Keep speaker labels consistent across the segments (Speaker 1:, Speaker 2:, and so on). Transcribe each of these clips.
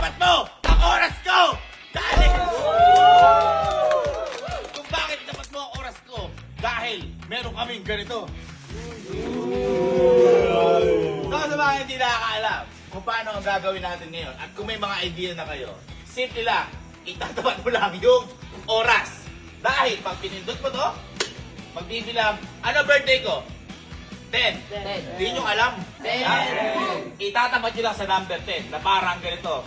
Speaker 1: itapat mo ang oras ko! Dahil... Kung bakit itapat mo ang oras ko? Dahil meron kaming ganito. So sa mga hindi nakakaalam kung paano ang gagawin natin ngayon at kung may mga idea na kayo, simple lang, itatapat mo lang yung oras. Dahil pag pinindot mo to, magbibilang, ano birthday ko? 10. Hindi nyo alam. 10. Itatapat nyo lang sa number 10 na parang ganito.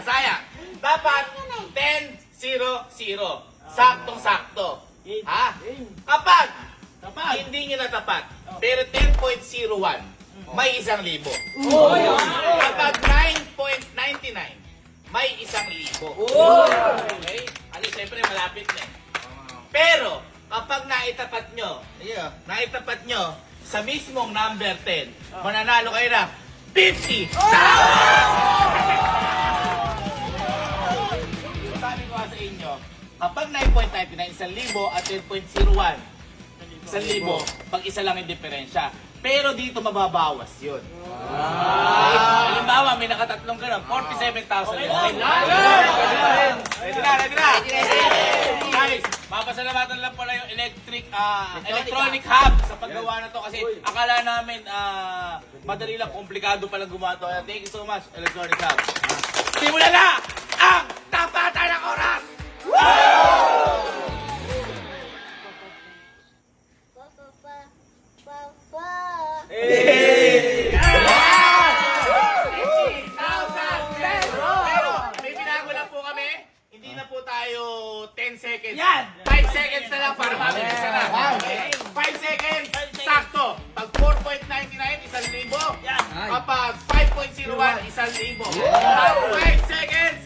Speaker 1: Sayang. Dapat 10-0-0. Saktong-sakto. Ha? Kapag hindi nyo natapat, pero 10.01, may 1,000. Kapag 9.99, may 1,000. Okay? Ano, siyempre malapit na eh. Pero, kapag naitapat nyo sa mismong number 10, mananalo kayo na 50,000! Sabi ko sa inyo, kapag 9.99, 1,000 at 10.01, 1,000, pag isa lang yung diferensya. Pero dito mababawas yun. Halimbawa, may nakatatlong gano'n, 47,000. Ready na! Guys, papasalamatan lang pala yung electronic hub sa paggawa na to kasi akala namin madali lang, komplikado palang gumawa to. Thank you so much, electronic hub. Simulan na ang tapatan ng oras! Tayo 10 seconds. Yan! 5 seconds na lang para mabilis na. 5 seconds, sakto. Pag 4.99, 1,000. Kapag 5.01, 1,000. Pag 5 seconds,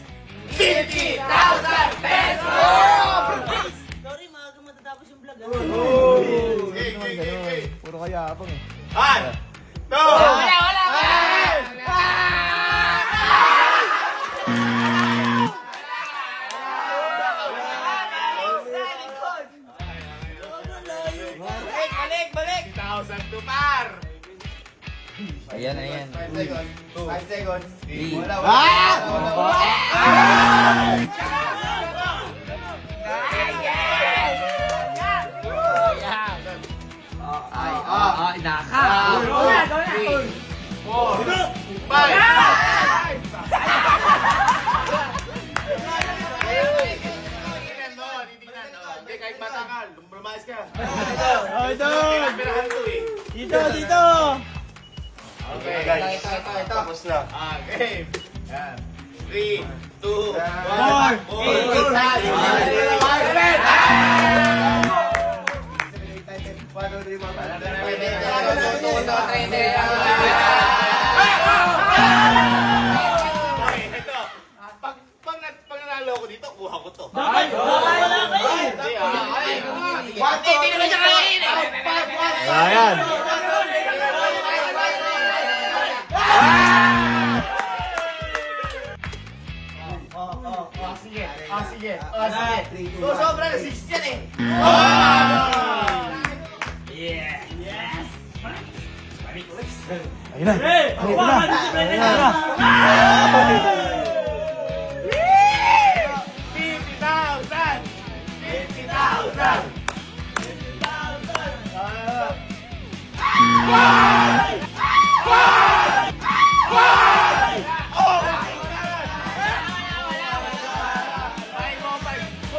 Speaker 1: 50,000 pesos!
Speaker 2: Sorry, maaga matatapos yung vlog.
Speaker 3: Puro kaya abang eh.
Speaker 1: 1, 2,
Speaker 2: Wala!
Speaker 1: balik! 1,000 to par!
Speaker 3: Ayan.
Speaker 4: 5 seconds.
Speaker 3: Wala. Inaka.
Speaker 1: 3, 4, 5! Kahit matakal, lumayas ka.
Speaker 3: Dito.
Speaker 1: Okay.
Speaker 4: Ito. Tapos na.
Speaker 1: Okay. 3, 2, 1, 4, 5, 6, 7, 8, 9, 10. Pag nanalo ko dito, kuha ko to.
Speaker 3: Ayan.
Speaker 4: Sige.
Speaker 1: So, sobra na 6 yan eh.
Speaker 3: Ayun na.
Speaker 1: Kung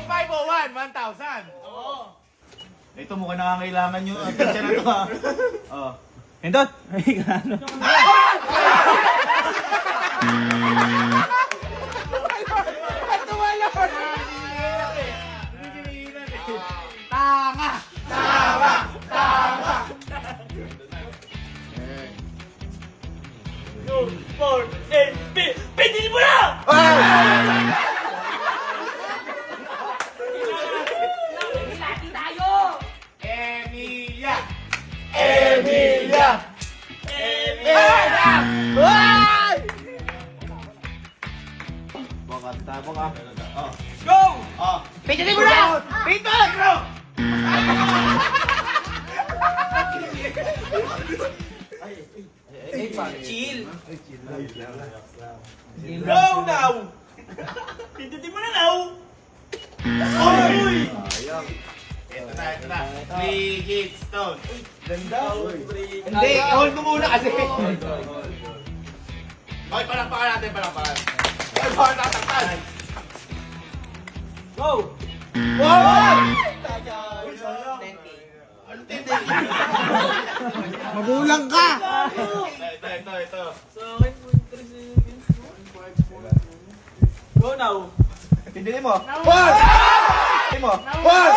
Speaker 1: 501, 1,000. Ito mukhang nangangailangan nyo. Atensya na ito ha.
Speaker 3: Hindot. Ay, ano?
Speaker 1: Tanga! 2, 4, 8, 5! Pindin mo na! Emilia! Tabang ah. Go!
Speaker 2: Pindutin mo na!
Speaker 1: Pindot!
Speaker 2: Chill.
Speaker 1: Go now! Pindutin mo na now! Oy! Ito na. 3 hits, Stone.
Speaker 4: Hindi, hold mo muna kasi.
Speaker 1: Okay, palakpakan natin, palakpakan. Ay, bakit tatakpan?
Speaker 3: Go!
Speaker 1: Ano tindi?
Speaker 3: Magulang ka!
Speaker 1: Ito.
Speaker 3: Go now!
Speaker 4: Pindili mo. One! Pindili mo. One!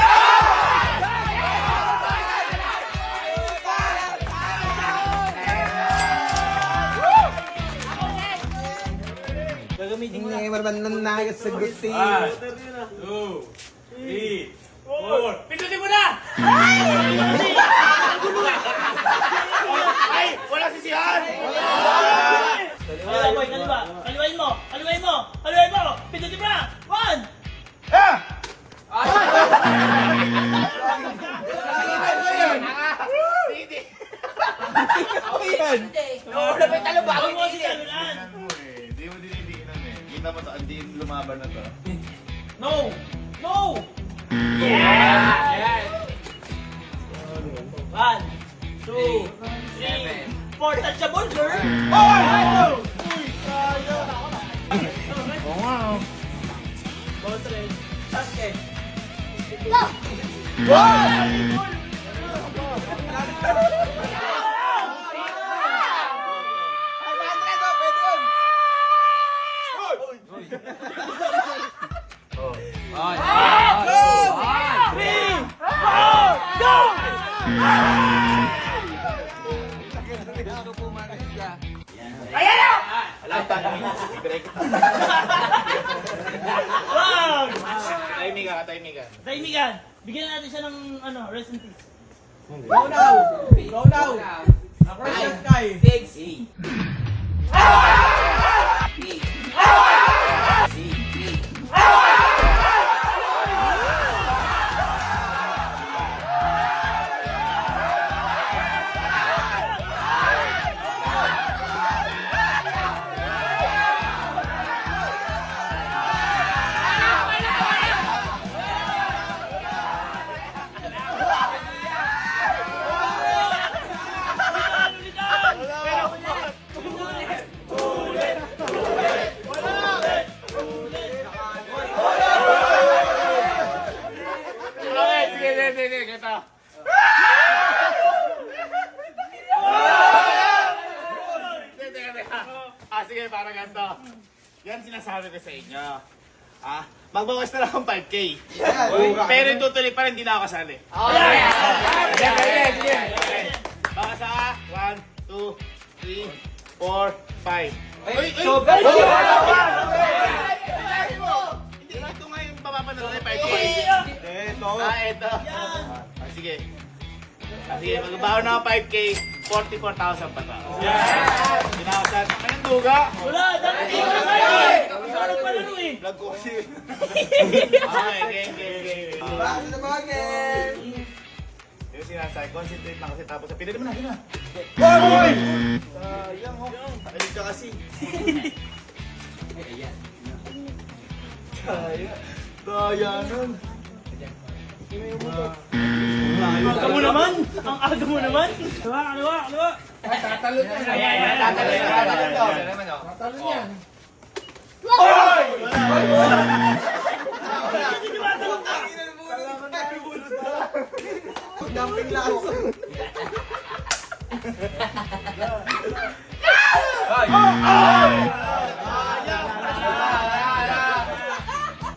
Speaker 3: Gagamitin ko na. Hindi naman nakasagot si...
Speaker 1: 1, 2, 3, 4. Pindutin mo na! Ay! Wala sisihan!
Speaker 2: Kaliwa, boy, kaliwa. Kaliwain mo. Pindutin mo na. 1.
Speaker 1: Ah! Hindi.
Speaker 2: Dapat talo ba? Ako mo si Talunan.
Speaker 1: Hindi mo dinidiinan eh. Kita mo to, hindi lumaban na to.
Speaker 2: No! No!
Speaker 3: Yes!
Speaker 2: 1, 2, 3, 4. Touchable, sir!
Speaker 3: Oo nga.
Speaker 2: Boss rin. Sasuke.
Speaker 1: Alam, tanongin mo si Greg.
Speaker 2: Wow!
Speaker 1: Timing ka.
Speaker 2: Taimigan. Bigyan natin siya ng rest in peace.
Speaker 3: Go now! Go now! Across the sky!
Speaker 2: 6.
Speaker 1: Sige, kita. Sige, parang ganito. Yan sinasabi ko sa inyo. Magbawas na lang ang 5K. Pero yung tutuloy pa rin, hindi na ako kasali. Baka sa 1, 2, 3, 4, 5. Uy! Hindi ito nga yung papapanood na 5K. Ito. Sige. Sige, magbabaw na ako 5K, 44,000 pa to. Ginawasan. Anong duga?
Speaker 2: Wala! Dapat hindi ko sa'yo eh! Ikaw nagpalaro eh!
Speaker 1: Vlog ko kasi. Game.
Speaker 3: Bakit na mga game?
Speaker 1: Yung sinasabi, concentrate lang kasi tapos sa pinili mo na, yun na. Sayang ho. Pakilig ka kasi. Daya nun.
Speaker 2: Ang aga mo naman! Ang aga mo naman! Kaliwa!
Speaker 3: Tatalo niya. Tatalo niya.
Speaker 2: Hindi tumatalong ka!
Speaker 3: Dumping lang ako.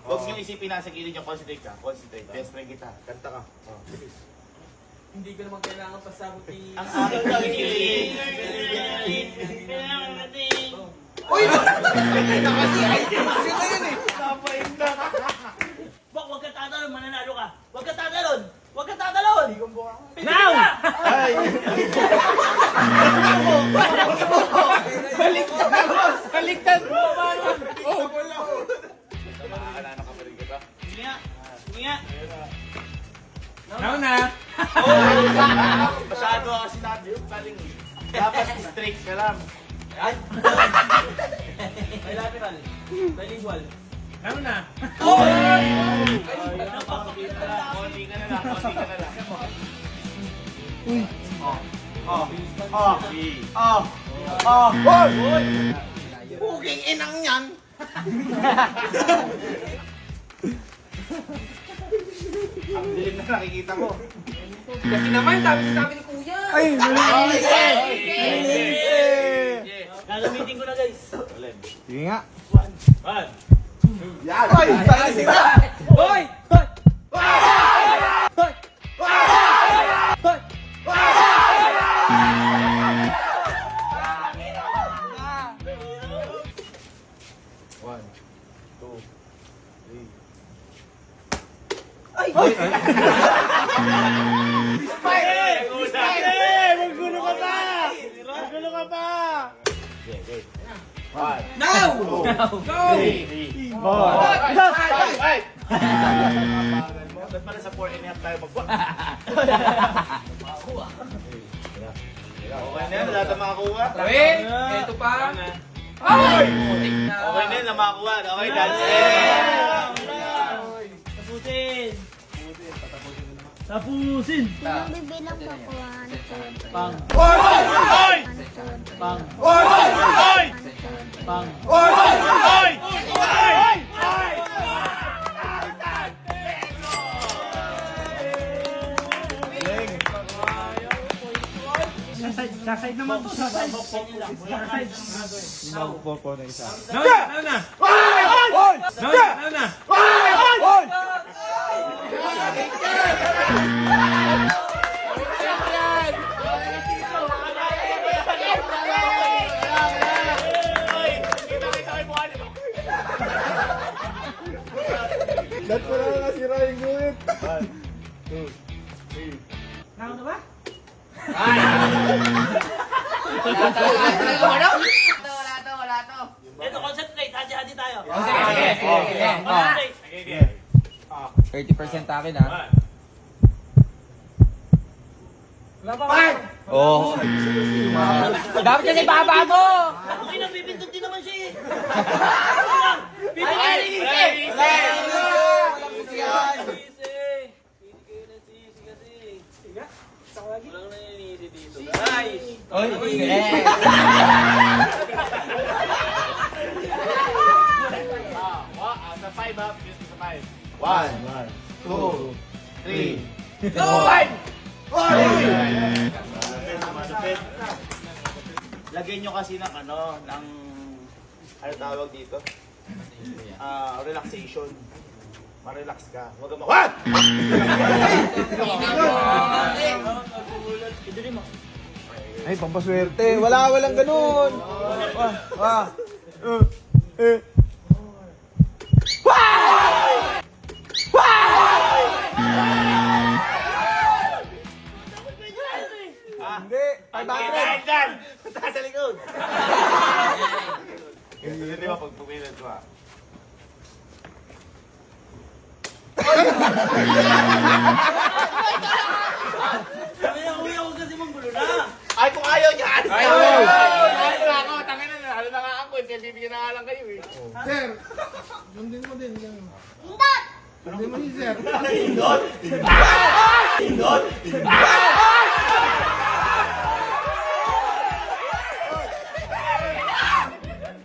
Speaker 1: Huwag nyo isipin nasa gilid yung concentrate ka. Concentrate. Best friend kita. Kanta ka.
Speaker 3: Hindi ko naman kailangan pasabot ni...
Speaker 1: Ang aking nakikilig.
Speaker 2: Kailangan natin!
Speaker 3: Uy! Nakasi! Ay! Kasi na yun eh!
Speaker 2: Bak, huwag ka tatalon, mananalo ka! Huwag ka tatalon! Huwag ka tatalon!
Speaker 3: Now!
Speaker 1: Ay!
Speaker 3: Baliktad mo!
Speaker 1: Makakalanan ka pa rin kita.
Speaker 2: Sige nga! Sige nga!
Speaker 3: Now na!
Speaker 1: Masyado kasi natin yung saling. Dapat straight ka lang.
Speaker 2: Bilateral. Bilingual. Ano na?
Speaker 1: Konti ka na lang, konti ka na lang, konti ka na lang.
Speaker 4: Puging inang yan!
Speaker 1: Ang dilim na nakikita ko.
Speaker 3: Kasi naman, dami sasabi ni Kuya.
Speaker 4: Ay!
Speaker 2: Gagamitin ko na guys.
Speaker 4: Sige nga.
Speaker 2: One.
Speaker 4: Yan! Ay! Saan sila?
Speaker 3: Hoy!
Speaker 2: Maggulo ka pa! Maggulo ka pa!
Speaker 3: Now!
Speaker 1: Ay! Ba't pala sa 4.5 tayo magbuwa? Okay na yan, wala na makakuha.
Speaker 3: Tawin! Ito pa.
Speaker 1: Okay na yan, namakuha. Okay, that's it.
Speaker 2: Tapusin! Tapusin!
Speaker 5: Yung bibilang pa po, ano po?
Speaker 2: Pang!
Speaker 1: Hoy!
Speaker 2: Pang!
Speaker 1: Hoy!
Speaker 2: Pang!
Speaker 1: Hoy!
Speaker 2: Saside naman to! Saside! Saside!
Speaker 4: Nagpo na isa.
Speaker 2: Now na! Now na!
Speaker 4: Ba't wala na nasira yung guhit?
Speaker 2: Now na ba?
Speaker 3: Wala to.
Speaker 2: Ito, concentrate! Hadi-hadi tayo!
Speaker 3: Sige.
Speaker 2: Concentrate!
Speaker 3: 30% akin ha.
Speaker 4: Oo.
Speaker 3: Dapat kasi baba mo!
Speaker 2: Okay na, pipindot din naman siya eh!
Speaker 1: Sa 5 ha, sa 5.
Speaker 4: 1, 2, 3,
Speaker 1: Lagyan nyo kasi ng ng tawag dito? Relaxation. Ma-relax ka. Huwag kang What?
Speaker 4: Ay, pampaswerte. Walang ganun. Hindi.
Speaker 1: Dahil dyan! Punta sa likod! Hindi ba pag pumilan ko
Speaker 2: Sabi niya, kuya, huwag kasi manggulo na!
Speaker 1: Ay, kung ayaw niya! Ayaw! Ayaw na ako! Tangin na! Halo na nga ako! Kaya bibigyan na nga lang kayo eh!
Speaker 4: Sir, sundin mo din.
Speaker 5: Indot!
Speaker 4: Sundin mo si Sir.
Speaker 1: Indot! Indot!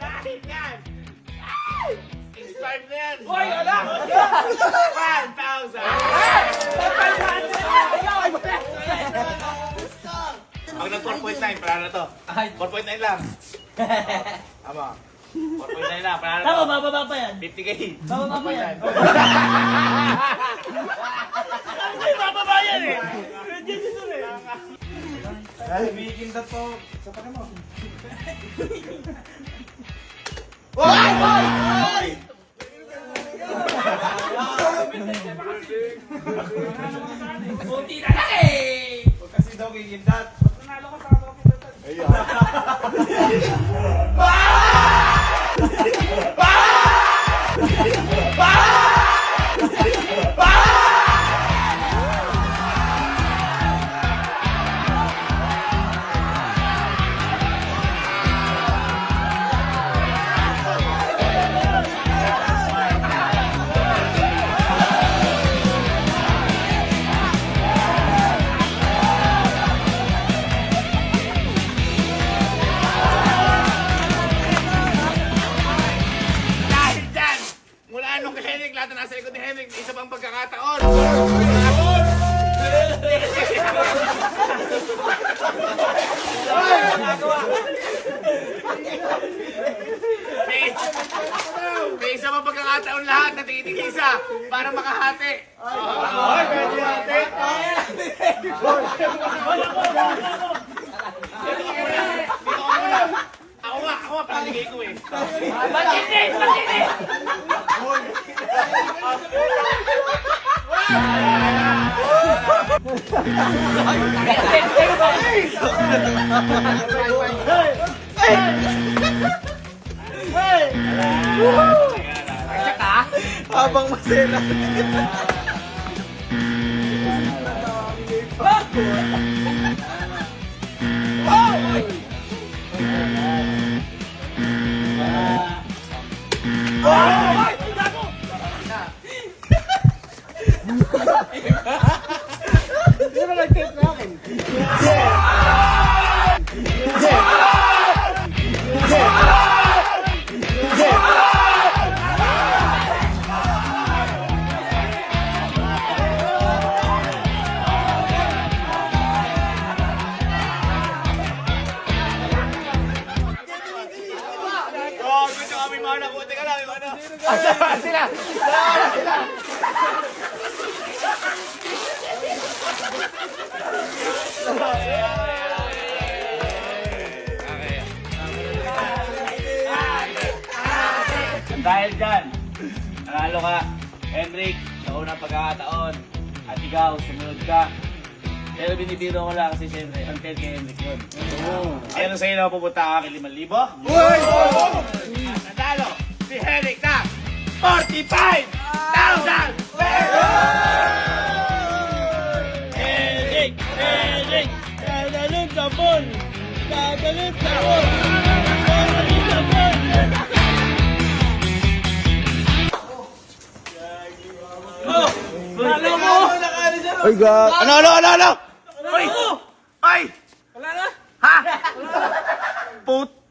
Speaker 1: Dahil yan! Expired na yan!
Speaker 3: Hoy, ala!
Speaker 1: 1,000! Pag nag 4.9, para na to. 4.9 lang. Tama. 4.9 lang, para na
Speaker 2: Tama,
Speaker 1: to.
Speaker 2: bababa pa yan!
Speaker 1: 50K.
Speaker 2: Bababa pa yan! Ay, bababa yan eh! Diyan dito eh!
Speaker 4: Ay, bikindat po. Sa pa mo.
Speaker 3: Kunti na lang eh!
Speaker 4: Kasi daw kikindat. Ayun.
Speaker 1: Ako nga, paligay ko eh.
Speaker 2: Makinig! Makinig!
Speaker 4: Habang masela.
Speaker 1: Oh, gusto kami mga nakuti ka lang, yung ano.
Speaker 4: Sila!
Speaker 1: Dahil dyan, nanalo ka, Henrik, sa unang pagkakataon. At ikaw, sumunod ka. Pero binibiro ko lang kasi syempre, unfair kay Henrik yun. Pero sa'yo na pupunta ka kay 5,000. At nanalo, si Henrik na 45,000
Speaker 2: Eric! Eric! Dadalhin sa mall! Dadalhin sa mall! Dadalhin sa mall! Oh! Wala mo!
Speaker 4: Ay, God.
Speaker 1: Ano? Ay! Ay!
Speaker 2: Wala na!
Speaker 1: Ha? Put!